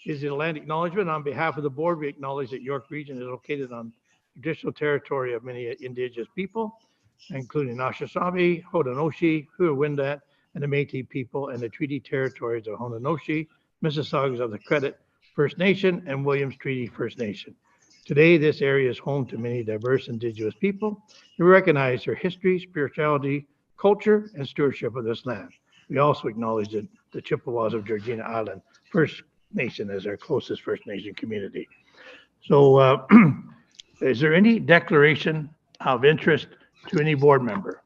is the land acknowledgement. On behalf of the board, we acknowledge that York Region is located on traditional territory of many indigenous people, including Anishinaabe, Haudenosaunee, Huron-Wendat, and the Métis people, and the treaty territories of Haudenosaunee, Mississaugas of the Credit First Nation, and Williams Treaty First Nation. Today, this area is home to many diverse indigenous people. We recognize their history, spirituality, culture, and stewardship of this land. We also acknowledge that the Chippewas of Georgina Island First Nation as our closest First Nation community. So is there any declaration of interest to any board member?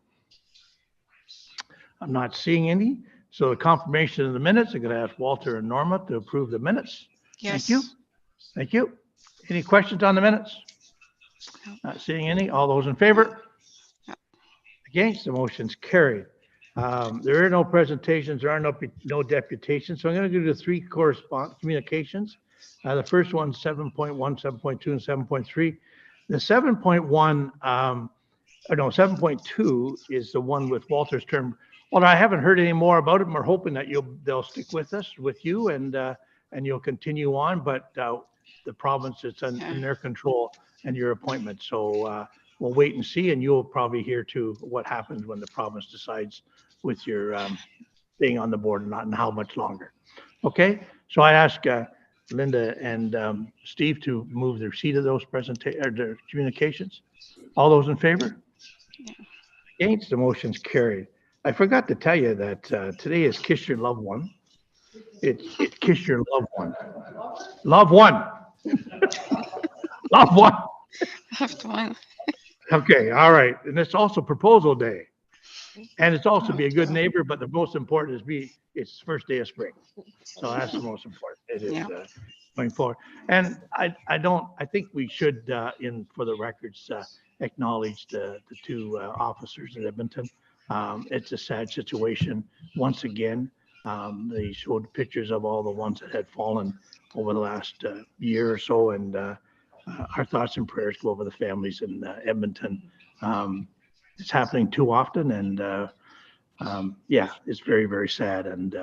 I'm not seeing any. So the confirmation of the minutes, I'm going to ask Walter and Norma to approve the minutes. Yes. Thank you. Thank you. Any questions on the minutes? Not seeing any. All those in favor? Against, the motion's carried. There are no presentations, there are no deputations, so I'm going to do the three communications. The first one, 7.1, 7.2, and 7.3. The 7.2 is the one with Walter's term. Well, I haven't heard any more about it, and we're hoping that they'll stick with us, with you, and you'll continue on, but the province is in their control and your appointment. So we'll wait and see, and you'll probably hear too what happens when the province decides with your staying on the board and not and how much longer. Okay, so I ask Linda and Steve to move the receipt of those their communications. All those in favor? Against, the motion's carried. I forgot to tell you that today is Kiss Your Loved One. It's Kiss Your Loved One. Love one. Love one. Loved one. Okay, all right. And it's also Proposal Day. And it's also be a good neighbor, but the most important is it's first day of spring. So that's the most important. It is going forward. And I think we should, for the records, acknowledge the two officers in Edmonton. It's a sad situation. Once again, they showed pictures of all the ones that had fallen over the last year or so. And our thoughts and prayers go over the families in Edmonton. It's happening too often, and it's very, very sad. And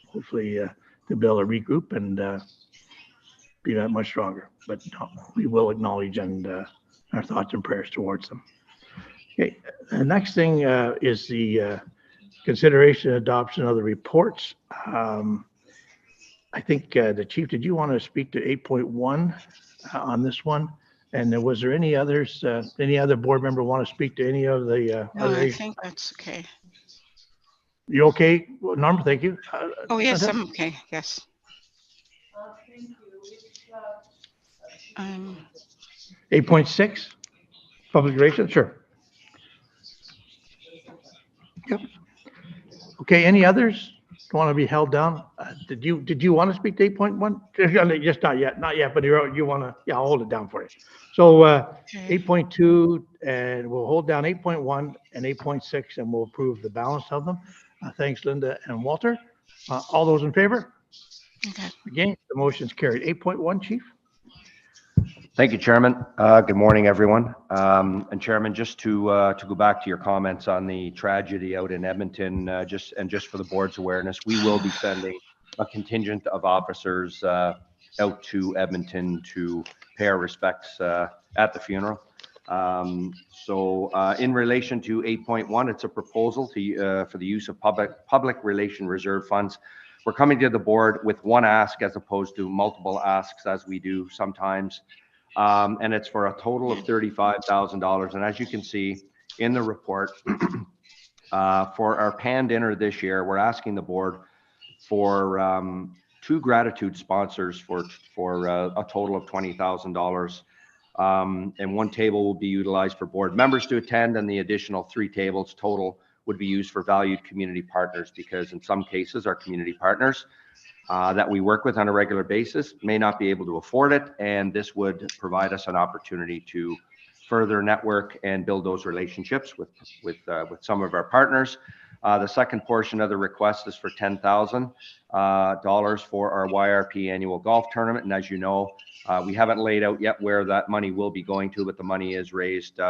hopefully they'll be able to regroup and be that much stronger. But we will acknowledge and our thoughts and prayers towards them. Okay, the next thing is the consideration and adoption of the reports. I think the chief, did you want to speak to 8.1 on this one? And was there any others, any other board member want to speak to any of the? No, I think that's okay. You okay, Norma? Thank you. Oh, yes, I'm okay. Yes. Thank you. 8.6, public relations, sure. Yep. Okay, any others want to be held down? Did you want to speak to 8.1? Just not yet, but you want to, yeah, I'll hold it down for you. So 8.2, and we'll hold down 8.1 and 8.6, and we'll approve the balance of them. Thanks, Linda and Walter. All those in favor? Okay. Again, the motion's carried. 8.1, Chief. Thank you, Chairman. Good morning, everyone. And Chairman, just to go back to your comments on the tragedy out in Edmonton, just for the board's awareness, we will be sending a contingent of officers out to Edmonton to pay our respects at the funeral. So in relation to 8.1, it's a proposal for the use of public relation reserve funds. We're coming to the board with one ask as opposed to multiple asks as we do sometimes. And it's for a total of $35,000. And as you can see in the report, for our pan dinner this year, we're asking the board for 2 gratitude sponsors for a total of $20,000. And 1 table will be utilized for board members to attend, and the additional 3 tables total would be used for valued community partners, because in some cases our community partners that we work with on a regular basis may not be able to afford it, and this would provide us an opportunity to further network and build those relationships with some of our partners. The second portion of the request is for $10,000 for our YRP annual golf tournament, and as you know, we haven't laid out yet where that money will be going to, but the money is raised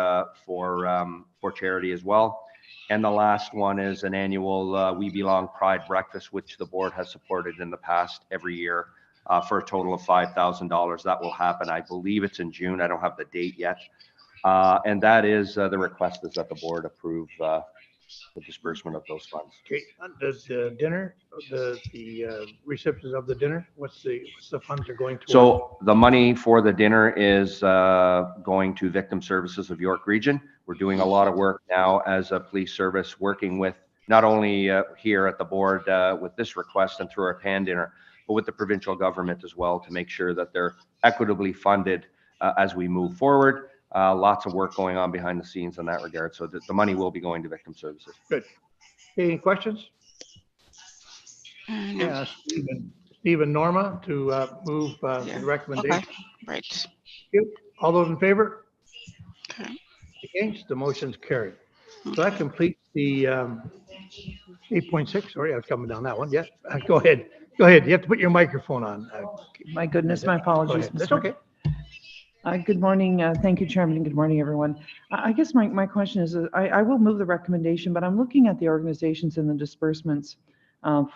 for charity as well. And the last one is an annual We Belong Pride breakfast, which the board has supported in the past every year for a total of $5,000. That will happen. I believe it's in June. I don't have the date yet. And that is, the request is that the board approve the disbursement of those funds. Okay, the dinner, the receptions of the dinner, what's the funds are going to? So the money for the dinner is going to Victim Services of York Region. We're doing a lot of work now as a police service, working with not only here at the board with this request and through our pan dinner, but with the provincial government as well, to make sure that they're equitably funded as we move forward. Lots of work going on behind the scenes in that regard. So the money will be going to Victim Services. Good. Any questions? No. Yeah, Stephen Norma to move Yeah. the recommendation. Okay, right. All those in favor? Okay. Against, the motion's carried. So that completes the 8.6. Sorry, I was coming down that one. Yes, go ahead. Go ahead. You have to put your microphone on. My goodness, my Go apologies. ahead. That's Mr. okay. Good morning. Thank you, Chairman, and good morning, everyone. I guess my question is, I will move the recommendation, but I'm looking at the organizations and the disbursements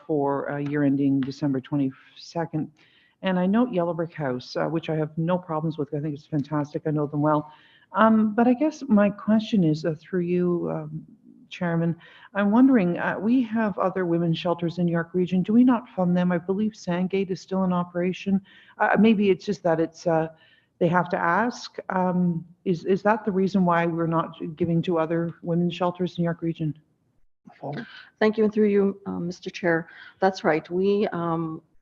for year ending December 22nd. And I note Yellow Brick House, which I have no problems with. I think it's fantastic. I know them well. But I guess my question is through you, Chairman, I'm wondering, we have other women's shelters in York Region. Do we not fund them? I believe Sandgate is still in operation. Maybe it's just that it's they have to ask. Is that the reason why we're not giving to other women's shelters in York Region? Thank you, and through you, Mr. Chair. That's right. We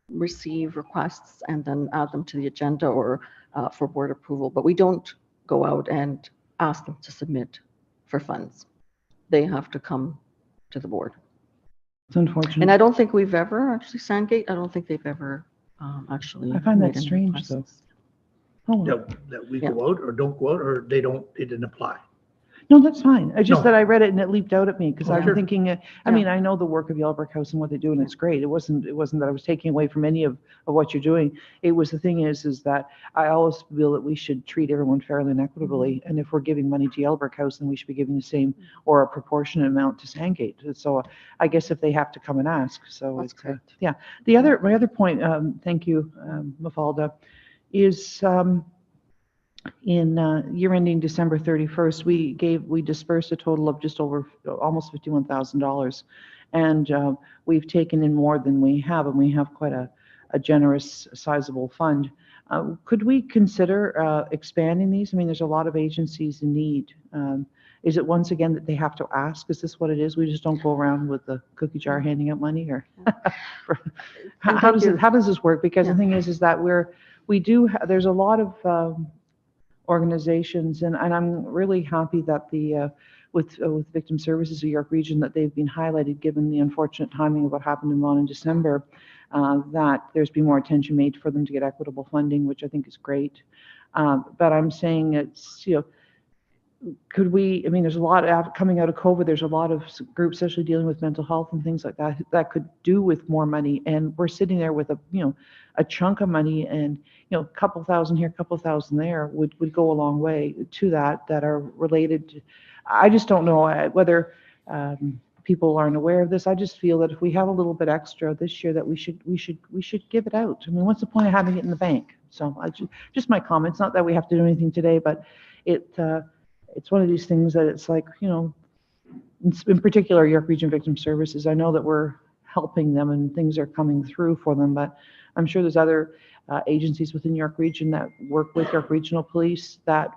receive requests and then add them to the agenda or for board approval, but we don't go out and ask them to submit for funds. They have to come to the board. It's unfortunate. And I don't think we've ever, actually, Sandgate, I don't think they've ever actually. I find that made any strange, requests. though. Oh, well. That we Yeah. go out or don't go out, or they didn't apply. No, that's fine. It's just No. that I read it and it leaped out at me because Oh, I'm sure. thinking, I Yeah. mean, I know the work of Yellow Brick House and what they do, and it's great. It wasn't that I was taking away from any of what you're doing. It was, the thing is that I always feel that we should treat everyone fairly and equitably. And if we're giving money to Yellow Brick House, then we should be giving the same or a proportionate amount to Sandgate. So I guess if they have to come and ask, so That's it's, correct. yeah. My other point, thank you, Mafalda, is, in year ending December 31st, we dispersed a total of just over almost $51,000. And we've taken in more than we have, and we have quite a generous, sizable fund. Could we consider expanding these? I mean, there's a lot of agencies in need. Is it once again that they have to ask? Is this what it is? We just don't go around with the cookie jar handing out money, or how does this work? Because the thing is that there's a lot of organizations, and I'm really happy that with Victim Services of York Region, that they've been highlighted, given the unfortunate timing of what happened in Vaughan in December, that there's been more attention made for them to get equitable funding, which I think is great. But I'm saying it's, could we, I mean, there's a lot coming out of COVID, there's a lot of groups, especially dealing with mental health and things like that, that could do with more money. And we're sitting there with a chunk of money, and, a couple thousand here, a couple thousand there would go a long way to that are related to, I just don't know whether people aren't aware of this. I just feel that if we have a little bit extra this year, that we should give it out. I mean, what's the point of having it in the bank? So just my comments, not that we have to do anything today, but it's one of these things that it's like, in particular, York Region Victim Services, I know that we're helping them and things are coming through for them, but I'm sure there's other agencies within York Region that work with York Regional Police that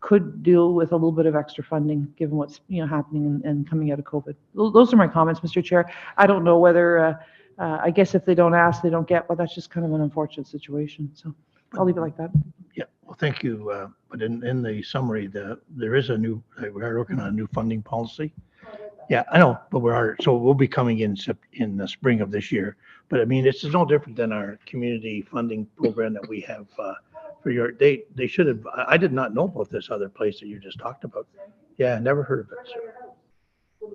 could deal with a little bit of extra funding, given what's happening and coming out of COVID. Those are my comments, Mr. Chair. I don't know whether, I guess if they don't ask, they don't get, but that's just kind of an unfortunate situation. So I'll leave it like that. Yeah, well, thank you. But in the summary, there is we are working on a new funding policy. Yeah, I know, but so we'll be coming in the spring of this year. But I mean, it's no different than our community funding program that we have for York. They should have, I did not know about this other place that you just talked about. Yeah, never heard of it. So.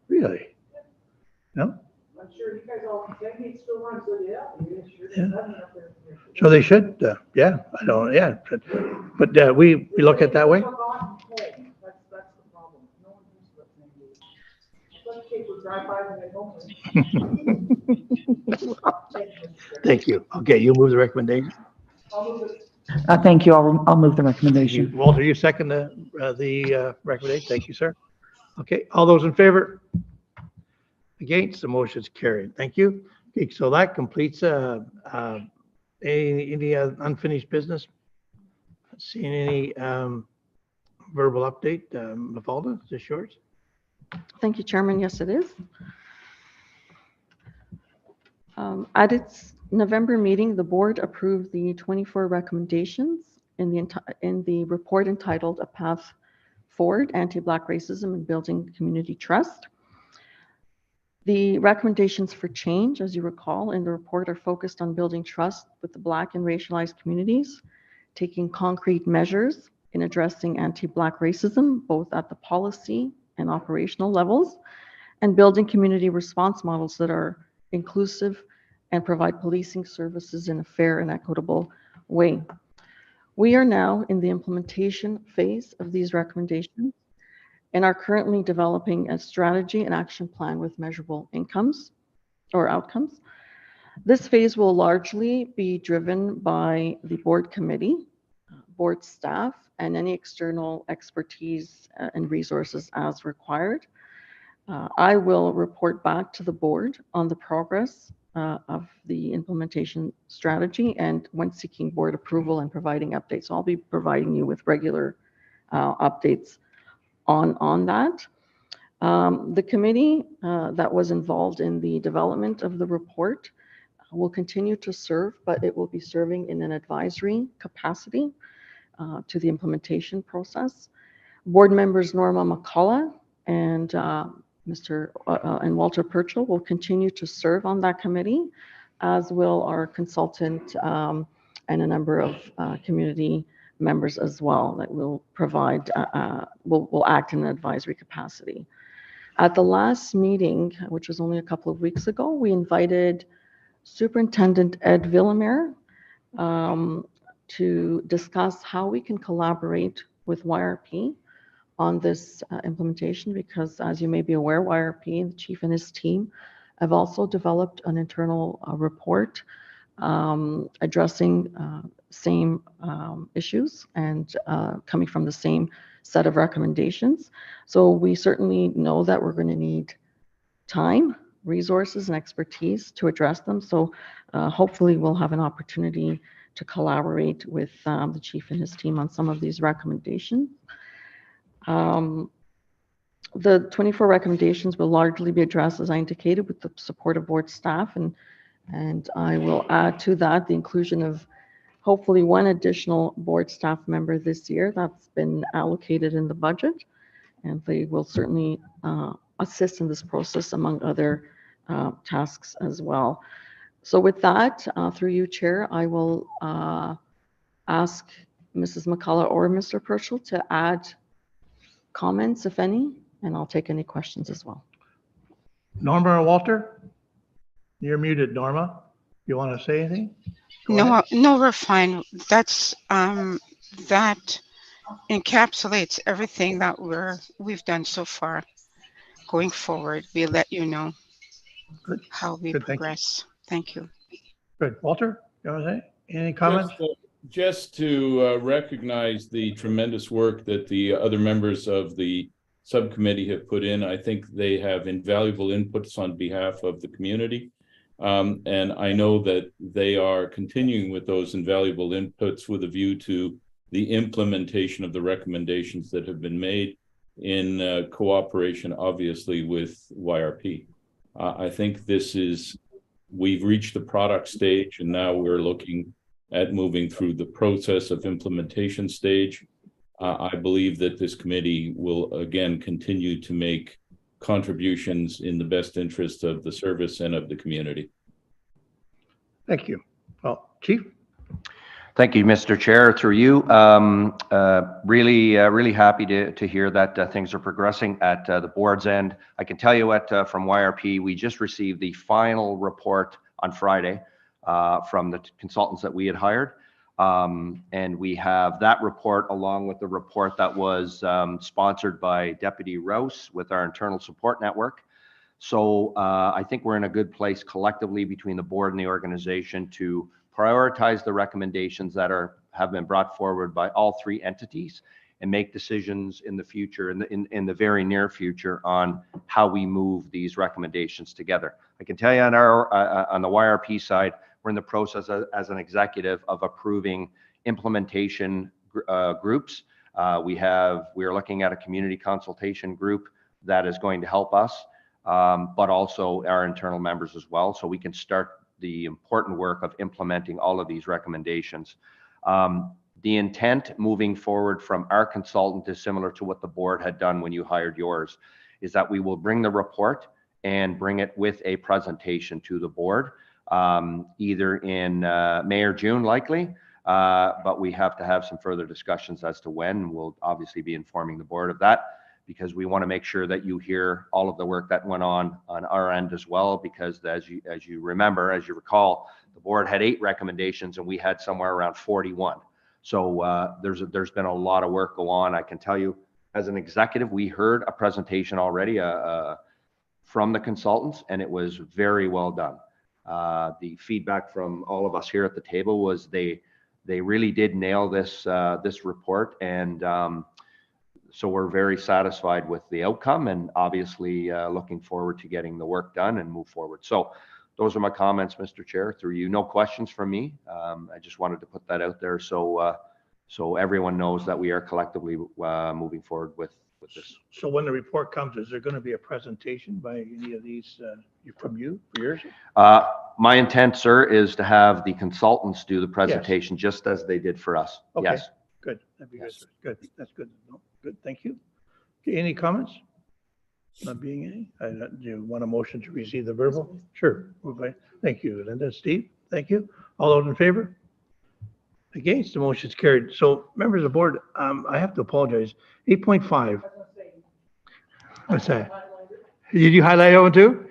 Really? No? I'm sure you guys all think it's still on, so yeah. So they should, yeah, I don't, yeah. But we look at it that way? That's the problem. No one thinks about things. Some people drive by when they don't. Thank you. Okay, you move the recommendation. I'll move it. Thank you. I'll move the Thank you. recommendation. Walter, you second the recommendation. Thank you, sir. Okay, all those in favor? Against, the motion is carried. Thank you. Okay, so that completes any unfinished business? Seeing any verbal update? Mafalda, is this yours? Thank you, Chairman. Yes, it is. At its November meeting, the board approved the 24 recommendations in the report entitled A Path Forward, Anti-Black Racism and Building Community Trust. The recommendations for change, as you recall, in the report are focused on building trust with the Black and racialized communities, taking concrete measures in addressing anti-Black racism, both at the policy and operational levels, and building community response models that are inclusive and provide policing services in a fair and equitable way. We are now in the implementation phase of these recommendations and are currently developing a strategy and action plan with measurable outcomes. This phase will largely be driven by the board committee, board staff, and any external expertise and resources as required. I will report back to the board on the progress of the implementation strategy, and when seeking board approval and providing updates, I'll be providing you with regular updates on that. The committee that was involved in the development of the report will continue to serve, but it will be serving in an advisory capacity to the implementation process. Board members Norma McCullough and Walter Purcell will continue to serve on that committee, as will our consultant and a number of community members as well that will provide, will act in an advisory capacity. At the last meeting, which was only a couple of weeks ago, we invited Superintendent Ed Villamere to discuss how we can collaborate with YRP on this implementation, because as you may be aware, YRP, the chief and his team, have also developed an internal report addressing same issues and coming from the same set of recommendations. So we certainly know that we're going to need time, resources, and expertise to address them. So hopefully we'll have an opportunity to collaborate with the chief and his team on some of these recommendations. The 24 recommendations will largely be addressed, as I indicated, with the support of board staff, and I will add to that the inclusion of hopefully one additional board staff member this year that's been allocated in the budget, and they will certainly assist in this process among other tasks as well. So with that, through you, Chair, I will ask Mrs. McCullough or Mr. Purcell to add comments, if any, and I'll take any questions as well. Norma or Walter? You're muted, Norma. You want to say anything? Go No, ahead. no, we're fine. That's that encapsulates everything that we've done so far. Going forward, we'll let you know Good. how we Good, thank you. progress. Thank you. Good. Walter, you want to say any comments? Just to recognize the tremendous work that the other members of the subcommittee have put in. I think they have invaluable inputs on behalf of the community. And I know that they are continuing with those invaluable inputs with a view to the implementation of the recommendations that have been made in cooperation, obviously, with YRP. I think we've reached the product stage, and now we're looking at moving through the process of implementation stage. I believe that this committee will again continue to make contributions in the best interest of the service and of the community. Thank you. Well, Chief? Thank you, Mr. Chair. Through you, really happy to hear that things are progressing at the board's end. I can tell you from YRP, we just received the final report on Friday from the consultants that we had hired. And we have that report along with the report that was sponsored by Deputy Rouse with our internal support network. So I think we're in a good place collectively between the board and the organization to prioritize the recommendations that have been brought forward by all three entities and make decisions in the future, in the very near future, on how we move these recommendations together. I can tell you on the YRP side, we're in the process as an executive of approving implementation groups. We are looking at a community consultation group that is going to help us, but also our internal members as well, so we can start the important work of implementing all of these recommendations. The intent moving forward from our consultant is similar to what the board had done when you hired yours, is that we will bring the report and bring it with a presentation to the board, either in May or June likely, but we have to have some further discussions as to when. We'll obviously be informing the board of that, because we want to make sure that you hear all of the work that went on our end as well, because as you recall, the board had 8 recommendations and we had somewhere around 41. So there's been a lot of work go on. I can tell you, as an executive, we heard a presentation already from the consultants, and it was very well done. The feedback from all of us here at the table was they really did nail this report, and so we're very satisfied with the outcome, and obviously looking forward to getting the work done and move forward. So those are my comments, Mr. Chair, through you. No questions from me. I just wanted to put that out there so everyone knows that we are collectively moving forward with this. So when the report comes, is there going to be a presentation by any of these from you, for yours? My intent, sir, is to have the consultants do the presentation just as they did for us. Okay. Yes. Good. That'd be Yes. good. Good. That's good. No, good. Thank you. Okay, any comments? Not being any? Do you want a motion to receive the verbal? Sure. Moved by- Thank you, Linda. Steve, thank you. All those in favor? Against, the motion is carried. So members of the board, I have to apologize. 8.5. What's that? Did you highlight that one too?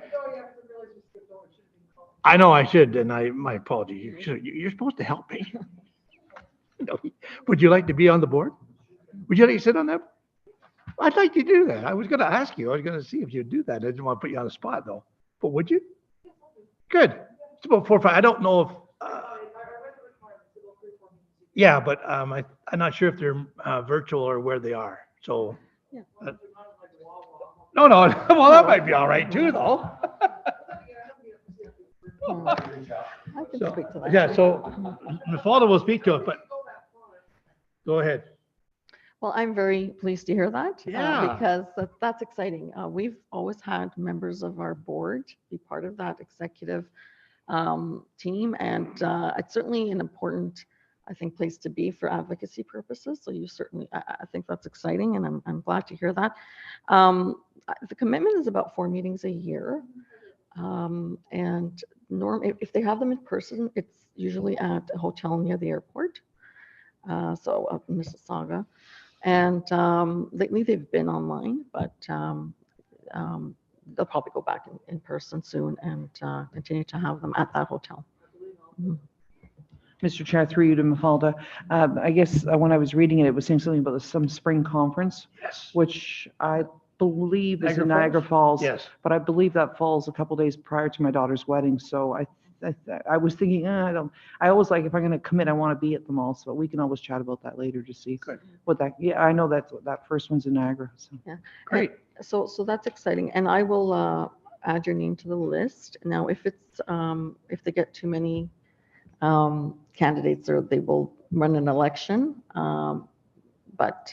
I know I should, and my apologies. You're supposed to help me. No. Would you like to be on the board? Would you like to sit on that? I'd like to do that. I was going to ask you. I was going to see if you'd do that. I didn't want to put you on the spot though. But would you? Good. It's about 4 or 5. I don't know if. Yeah, but I'm not sure if they're virtual or where they are. So. Yeah. No. Well, that might be all right too, though. I can speak to that. Yeah. So Mafalda will speak to it, but go ahead. Well, I'm very pleased to hear that. Yeah. Because that's exciting. We've always had members of our board be part of that executive team, and it's certainly an important, I think, place to be for advocacy purposes. So you certainly, I think that's exciting, and I'm glad to hear that. The commitment is about 4 meetings a year, and if they have them in person, it's usually at a hotel near the airport. So up in Mississauga. And lately they've been online, but they'll probably go back in person soon and continue to have them at that hotel. Mr. Chair, through you to Mafalda. I guess when I was reading it, it was saying something about some spring conference, Yes. which I believe is in Niagara Niagara Falls. Yes. But I believe that falls a couple days prior to my daughter's wedding. So I was thinking, I always like, if I'm going to commit, I want to be at them all. So we can always chat about that later to see Good. what that, yeah, I know that first one's in Niagara. So. Yeah. Great. So that's exciting. And I will add your name to the list. Now, if they get too many candidates, or they will run an election. But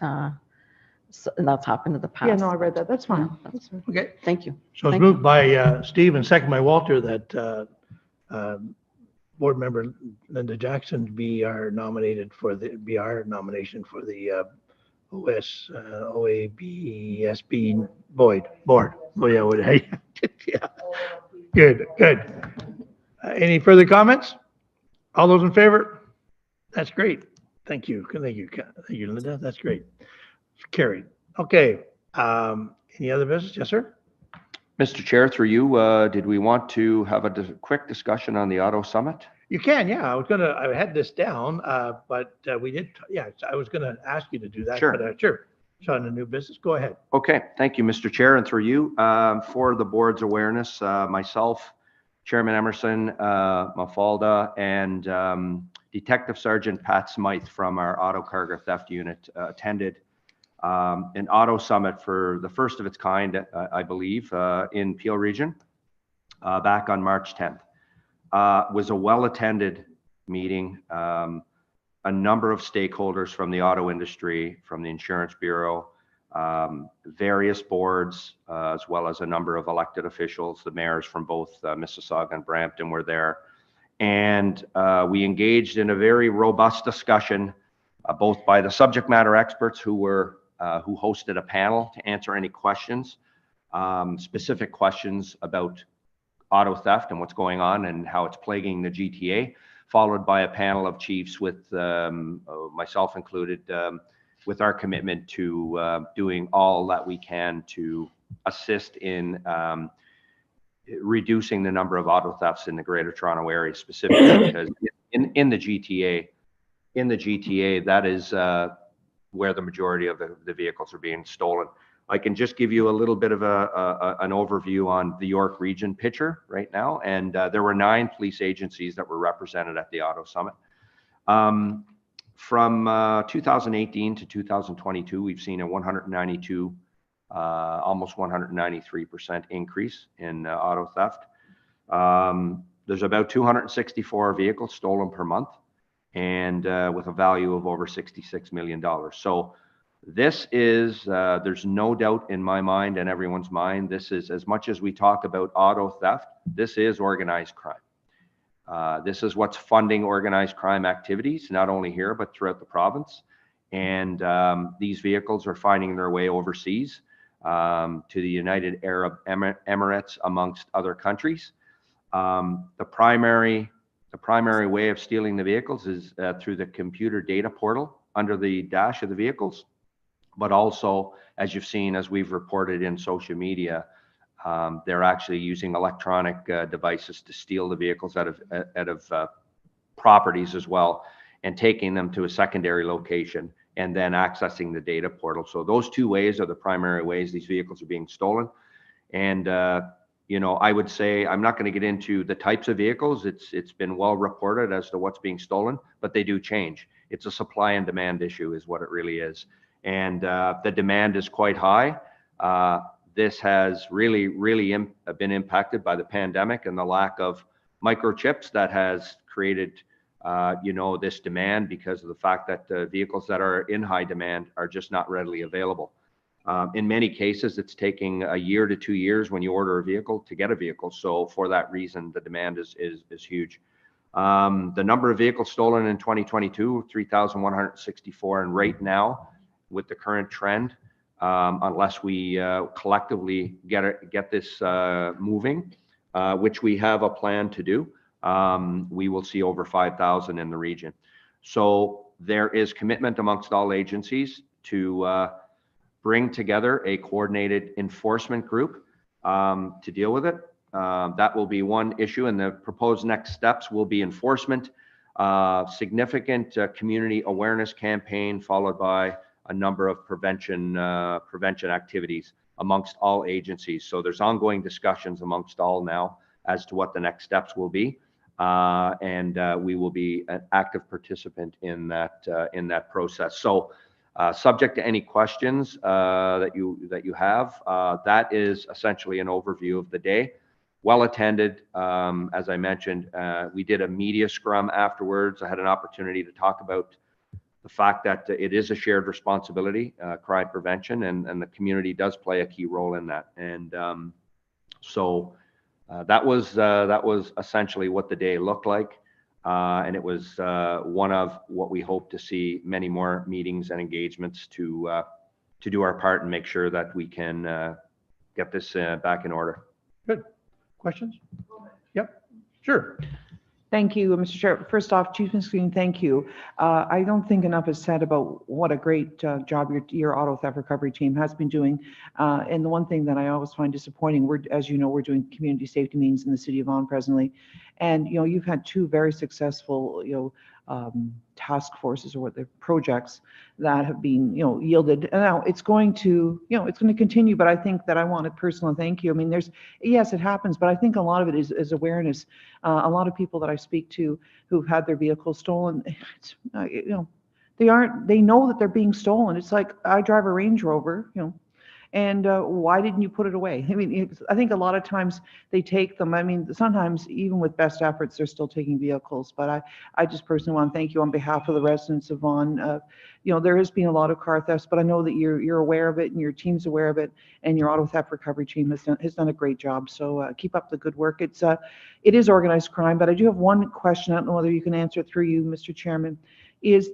and that's happened in the past. Yeah, no, I read that. That's fine. Yeah, That's fine. Okay. Thank you. So it's Thank moved by Steve and second by Walter that board member Linda Jackson be our nomination for the OABSB board. Oh yeah, yeah. Good. Any further comments? All those in favor? That's great. Thank you, Linda. That's great. Carried. Okay. Any other business? Yes, sir. Mr. Chair, through you, did we want to have a quick discussion on the Auto Summit? You can, yeah. I had this down, but we did, yeah, I was gonna ask you to do that. Sure. But, sure. on the new business. Go ahead. Okay, thank you, Mr. Chair, and through you. For the board's awareness, myself, Chairman Emerson, Mafalda, and Detective Sergeant Pat Smythe from our auto cargo theft unit attended an auto summit for the first of its kind, I believe, in Peel Region back on March 10th. Was a well-attended meeting. A number of stakeholders from the auto industry, from the Insurance Bureau, various boards, as well as a number of elected officials. The mayors from both Mississauga and Brampton were there. And we engaged in a very robust discussion, both by the subject matter experts who hosted a panel to answer any questions, specific questions about auto theft and what's going on and how it's plaguing the GTA, followed by a panel of chiefs with myself included, with our commitment to doing all that we can to assist in reducing the number of auto thefts in the Greater Toronto Area, specifically because in the GTA, that is where the majority of the vehicles are being stolen. I can just give you a little bit of an overview on the York Region picture right now. And there were 9 police agencies that were represented at the Auto Summit. From 2018 to 2022, we've seen a 192, almost 193% increase in auto theft. There's about 264 vehicles stolen per month, and with a value of over $66 million. So this is, there's no doubt in my mind and everyone's mind, this is, as much as we talk about auto theft, this is organized crime. This is what's funding organized crime activities, not only here, but throughout the province. And these vehicles are finding their way overseas to the United Arab Emirates, amongst other countries. The primary way of stealing the vehicles is through the computer data portal under the dash of the vehicles. But also, as you've seen, as we've reported in social media, they're actually using electronic devices to steal the vehicles out of properties as well, and taking them to a secondary location and then accessing the data portal. So those 2 ways are the primary ways these vehicles are being stolen. And you know, I would say, I'm not going to get into the types of vehicles. It's been well reported as to what's being stolen, but they do change. It's a supply and demand issue is what it really is. And the demand is quite high. This has really been impacted by the pandemic and the lack of microchips that has created, you know, this demand, because of the fact that the vehicles that are in high demand are just not readily available. In many cases, it's taking a year to 2 years when you order a vehicle to get a vehicle. So for that reason, the demand is huge. The number of vehicles stolen in 2022, 3,164, and right now, with the current trend, unless we collectively get this moving, which we have a plan to do, we will see over 5,000 in the region. So there is commitment amongst all agencies to bring together a coordinated enforcement group to deal with it. That will be one issue, and the proposed next steps will be enforcement, significant community awareness campaign, followed by a number of prevention activities amongst all agencies. So there's ongoing discussions amongst all now as to what the next steps will be, and we will be an active participant in that process. So subject to any questions that you have, that is essentially an overview of the day. Well attended, as I mentioned. We did a media scrum afterwards. I had an opportunity to talk about the fact that it is a shared responsibility, crime prevention, and the community does play a key role in that. And so that was essentially what the day looked like. And it was one of what we hope to see many more meetings and engagements to do our part and make sure that we can get this back in order. Good. Questions? Yep. Sure. Thank you, Mr. Chair. First off, Chief McSween, thank you. I don't think enough is said about what a great job your auto theft recovery team has been doing. And the one thing that I always find disappointing, as you know, we're doing community safety meetings in the city of Vaughan presently. And, you know, you've had 2 very successful, task forces or what the projects that have been, yielded. And now it's going to, it's going to continue, but I think that I want to personally thank you. I mean, yes, it happens, but I think a lot of it is awareness. A lot of people that I speak to who've had their vehicles stolen, it's, they know that they're being stolen. It's like, I drive a Range Rover, and why didn't you put it away? I mean, I think a lot of times they take them. I mean, sometimes even with best efforts, they're still taking vehicles. But I just personally want to thank you on behalf of the residents of Vaughan. There has been a lot of car thefts, but I know that you're aware of it and your team's aware of it, and your auto theft recovery team has done a great job. So keep up the good work. It is organized crime, but I do have one question. I don't know whether you can answer it through you, Mr. Chairman. Is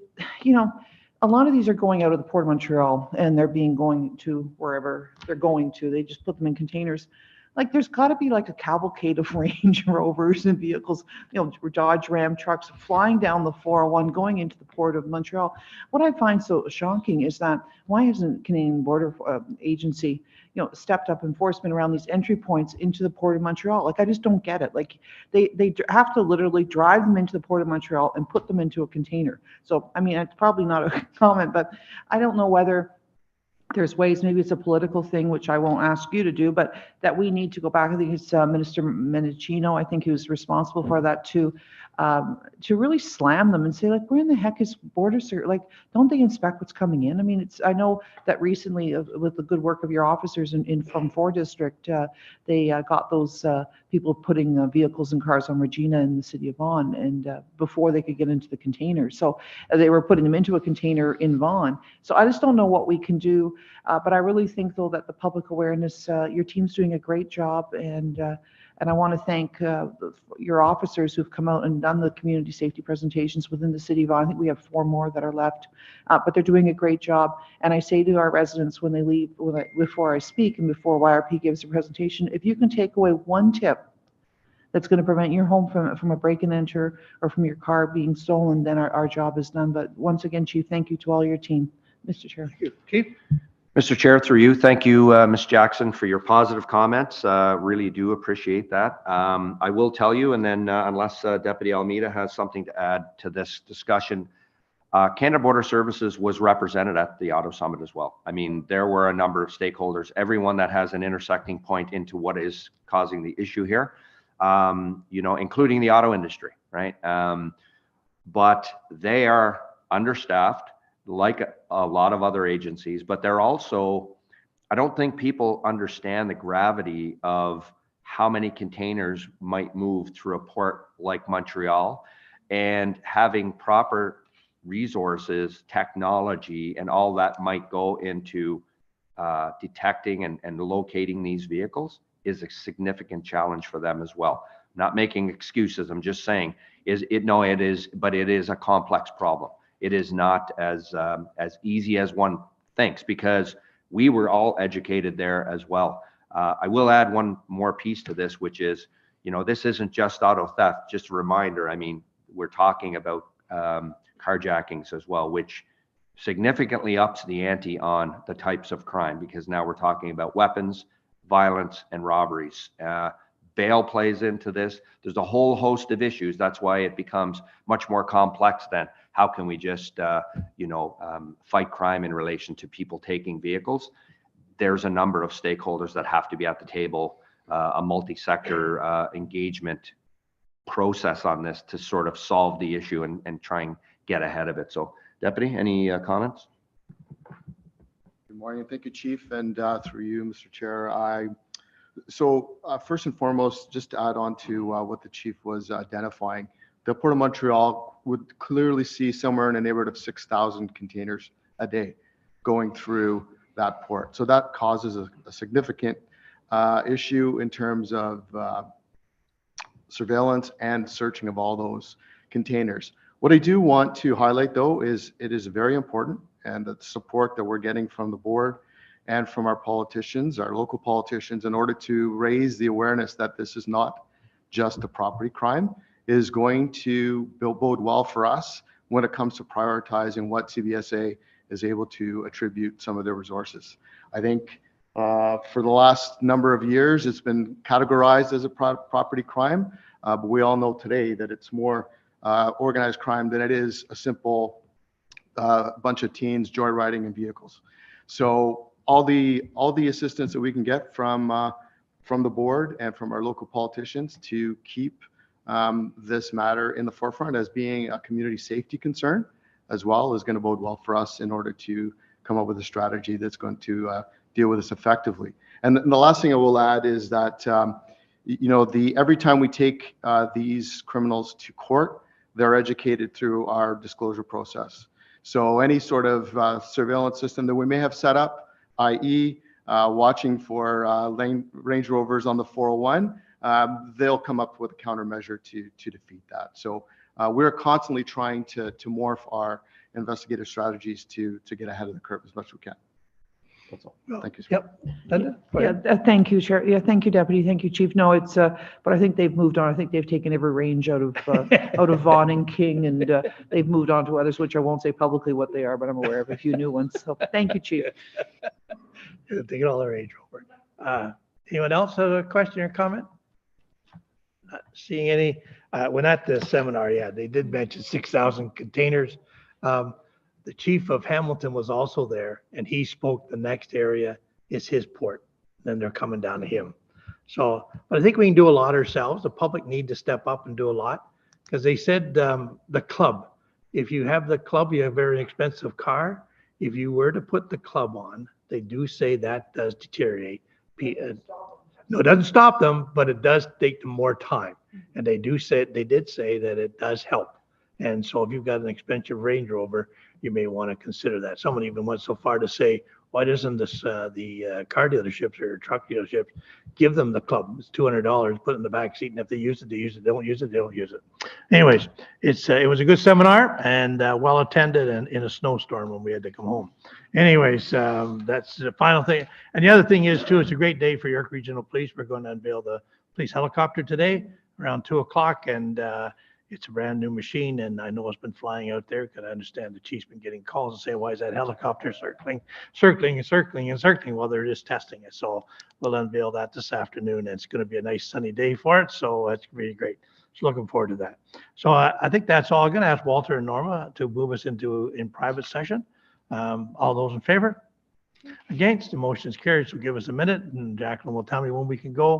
a lot of these are going out of the Port of Montreal and they're going to wherever they're going to. They just put them in containers. Like, there's got to be like a cavalcade of Range Rovers and vehicles, Dodge Ram trucks flying down the 401 going into the Port of Montreal. What I find so shocking is that why hasn't Canadian Border Agency, stepped up enforcement around these entry points into the Port of Montreal? Like, I just don't get it. Like, they have to literally drive them into the Port of Montreal and put them into a container. So, I mean, it's probably not a comment, but I don't know whether there's ways, maybe it's a political thing, which I won't ask you to do, but that we need to go back. I think it's Minister Mendicino, I think, who's responsible for that, to really slam them and say, like, where in the heck is border security? Like, don't they inspect what's coming in? I mean, I know that recently, with the good work of your officers from 4 District, they got those people putting vehicles and cars on Regina in the city of Vaughan, and before they could get into the container. So they were putting them into a container in Vaughan. So I just don't know what we can do. But I really think, though, that the public awareness, your team's doing a great job, and I want to thank your officers who've come out and done the community safety presentations within the city of Vaughan. I think we have 4 more that are left, but they're doing a great job. And I say to our residents when they leave, before I speak and before YRP gives a presentation, if you can take away one tip that's going to prevent your home from a break and enter or from your car being stolen, then our job is done. But once again, Chief, thank you to all your team. Mr. Chair. Thank you. Chief? Mr. Chair, through you, thank you, Ms. Jackson, for your positive comments. Really do appreciate that. I will tell you, and then unless Deputy Almeida has something to add to this discussion, Canada Border Services was represented at the Auto Summit as well. I mean, there were a number of stakeholders, everyone that has an intersecting point into what is causing the issue here, including the auto industry, right? But they are understaffed, like a lot of other agencies, but they're also, I don't think people understand the gravity of how many containers might move through a port like Montreal, and having proper resources, technology, and all that might go into detecting and locating these vehicles is a significant challenge for them as well. I'm not making excuses. I'm just saying, it is, but it is a complex problem. It is not as easy as one thinks, because we were all educated there as well. I will add one more piece to this, which is, this isn't just auto theft. Just a reminder, I mean, we're talking about carjackings as well, which significantly ups the ante on the types of crime, because now we're talking about weapons, violence, and robberies. Bail plays into this. There's a whole host of issues. That's why it becomes much more complex than how can we just, fight crime in relation to people taking vehicles. There's a number of stakeholders that have to be at the table, a multi-sector engagement process on this to sort of solve the issue and try and get ahead of it. So, Deputy, any comments? Good morning. Thank you, Chief. And through you, Mr. Chair, So first and foremost, just to add on to what the Chief was identifying, the Port of Montreal would clearly see somewhere in the neighborhood of 6,000 containers a day going through that port. So that causes a significant issue in terms of surveillance and searching of all those containers. What I do want to highlight, though, is it is very important, and the support that we're getting from the board and from our politicians, our local politicians, in order to raise the awareness that this is not just a property crime, is going to bode well for us when it comes to prioritizing what CBSA is able to attribute some of their resources. I think for the last number of years, it's been categorized as a property crime, but we all know today that it's more organized crime than it is a simple bunch of teens joyriding in vehicles. So all the assistance that we can get from the board and from our local politicians to keep this matter in the forefront as being a community safety concern as well is going to bode well for us in order to come up with a strategy that's going to deal with this effectively. And the last thing I will add is that every time we take these criminals to court, they're educated through our disclosure process. So any sort of surveillance system that we may have set up, i.e. Watching for Range Rovers on the 401, they'll come up with a countermeasure to defeat that. So we're constantly trying to morph our investigative strategies to get ahead of the curve as much as we can. That's all. Thank you, sir. Yep. Linda? Go Yeah, ahead. thank you, Chair. Yeah, thank you, Deputy. Thank you, Chief. No, it's, but I think they've moved on. I think they've taken every range out of Vaughan and King, and they've moved on to others, which I won't say publicly what they are, but I'm aware of a few new ones. So thank you, Chief. They get all their Range Rover. Anyone else have a question or comment? Not seeing any. When at the seminar, yeah, they did mention 6,000 containers. The chief of Hamilton was also there, and he spoke the next area is his port. Then they're coming down to him. So, but I think we can do a lot ourselves. The public need to step up and do a lot because they said the club. If you have the club, you have a very expensive car. If you were to put the club on, they do say that does deteriorate. No, it doesn't stop them, but it does take them more time. And they did say that it does help. And so if you've got an expensive Range Rover, you may want to consider that. Someone even went so far to say, why doesn't the car dealerships or truck dealerships give them the club? It's $200, put it in the back seat, and if they use it, they use it. They don't use it, they don't use it. Anyways, it was a good seminar and well attended and in a snowstorm when we had to come home. Anyways, that's the final thing. And the other thing is too, it's a great day for York Regional Police. We're going to unveil the police helicopter today around 2:00, and it's a brand new machine, and I know it's been flying out there because I understand the chief's been getting calls and saying, why is that helicopter circling? Well, they're just testing it. So we'll unveil that this afternoon, and it's going to be a nice sunny day for it. So it's really great. So looking forward to that. So I think that's all. I'm going to ask Walter and Norma to move us in private session. All those in favor? Against? The motion is carried. So give us a minute, and Jacqueline will tell me when we can go.